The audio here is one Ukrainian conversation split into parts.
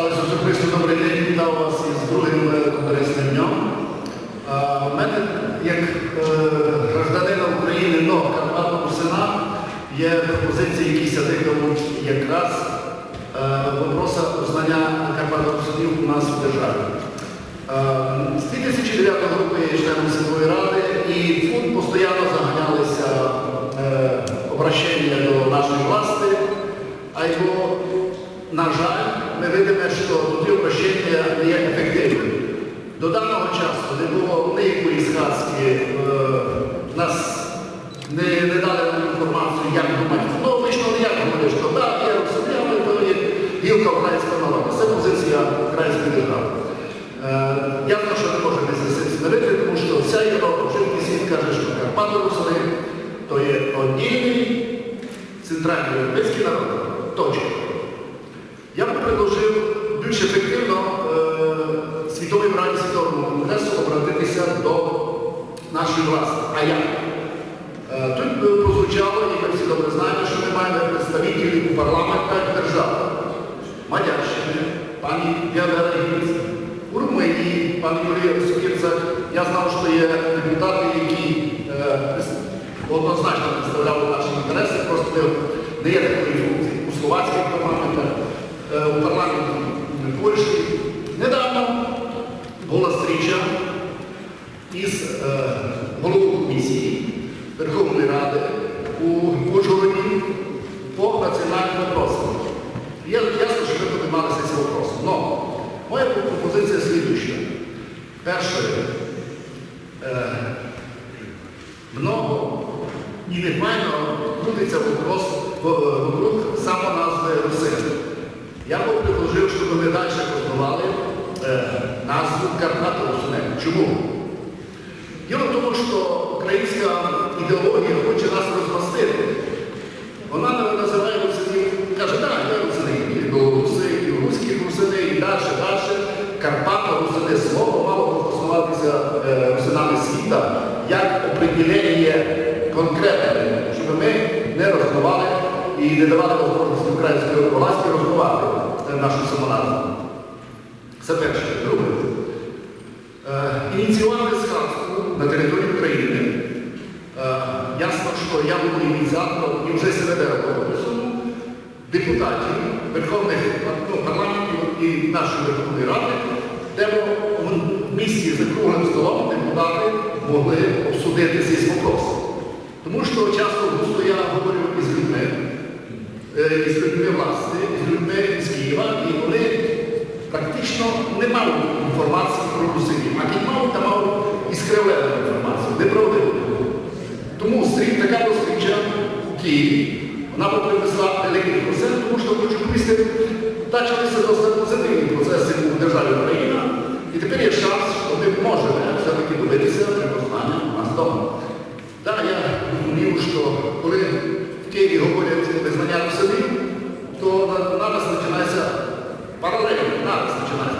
Слава Ісусу Христу, добрий день, вітаю вас із другим конференційним днем. У мене, як гражданина України, но Карпатного Русина, є пропозиції, які сядикнуть якраз вопроса узнання Карпатного Русинів у нас в державі. З 2009 року я є членом Сільської ради, і тут постійно заганялися обращення до нашої власти, а його, на жаль, ми видимо, що ті обращення не є ефективними. До даного часу не було ніякої сказки, нас не дали нам інформацію, як думати. Ну, обично не як говорять, що так, є Русини, але то є гілка українського народу. Це позиція української держави. Ясно, що не можемо з цим смирити, тому що вся Європа, вживний світ каже, що Карпати Русини то є одільний центральноєвропейський народ. Точка. Я б предложив більш ефективно Світовій Раді Світового Конгресу обратитися до нашої власти. А як? Тут прозвучало, і ми всі добре знаємо, що ми маємо представників у парламентах держави. Мадярщини, пані Віра Гінц, у Румунії, пані Юрія Скірцак. Я знав, що є депутати, які однозначно представляли наші інтереси, просто не є такої функції у словацьких парламентах, у парламенті Польщі. Недавно була зустріча із головою комісії Верховної Ради у Ужгороді по національним вопросам. Ясно, що ми піднімалися ці вопроси. Но моя пропозиція слідуюча. Перше, много і нефайно крутиться вопрос вокруг самоназви Русини. Я б предложив, щоб ми далі познавали назву Карпати Русини. Чому? Діло в тому, що українська ідеологія хоче нас розмастити. Вона називає русинів, каже, так, є русини, і білоруси, і руські русини, і далі. Карпати Русини слово мало послугуватися русинами світа як определення конкретне, щоб ми не розвивали і не давали можливості української власті розвивати нашу самоназву. Це перше. Друге. Ініціювати сказку на території України. Ясно, що я був ініціатором і вже себе дописано депутатів Верховних парламентів і нашої Верховної Ради, де в місті за круглим столом депутати могли обсудити ці вопроси. Тому що часто густо я говорю із людьми власти, з людьми з Києва, і вони практично не мали інформації про русинів, а ті мали та мали і скривлену інформацію, неправдиву. Тому така зустріча у Києві, вона принесла великий процес, тому що хочу повісти, почалися досить позитивні процеси у державі Україна, і тепер є шанс, що ми можемо все-таки добитися припознання у нас вдома. Так, я розумів, що коли в Києві говорять визнання Русинів, то на нас починається паралельно,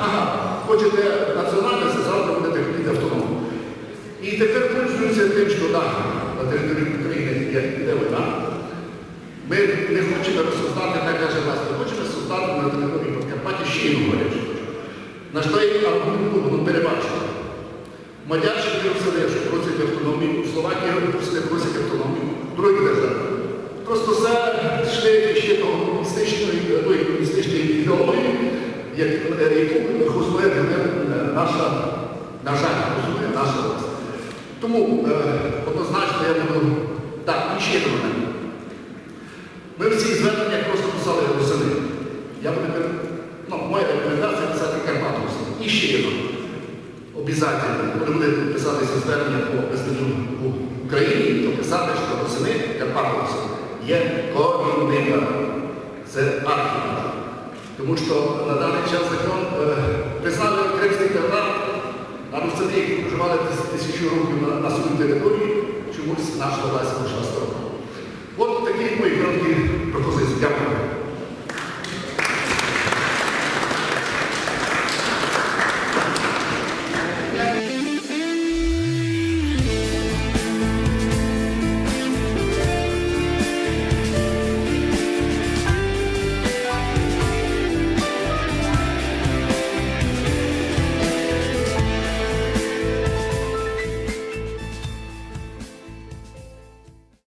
ага, хочете національність, завтра будете хотіти автономію. І тепер пользуються тим, що так, на території України є війна. Ми не хочемо создати, так каже нас, ми хочемо создати на території Подкарпаття ще й говорять. На що є аргументу перебачено. Мадярщини Русини, що просять автономію, Словакія Русини просять автономію, другі держави. Просто це ще того комуністичної ідеології, яку хозує наша, на жаль, хозує наша власть. Тому однозначно я буду, так, і ще до мене. Ми всі звернення просто писали Русини. Моя рекомендація писати Карпати Русини. І ще одно. Обов'язково, коли буде писатися звернення по визнанню в Україні, то писати, що Русини, Карпати Русини, є корінними. Це архів. Тому що на даний час закон признали кримський татар, а русини, які проживали тисячу років на своїй території, чомусь наша власть лише сторона. От такі мої короткі пропозиції. Дякую.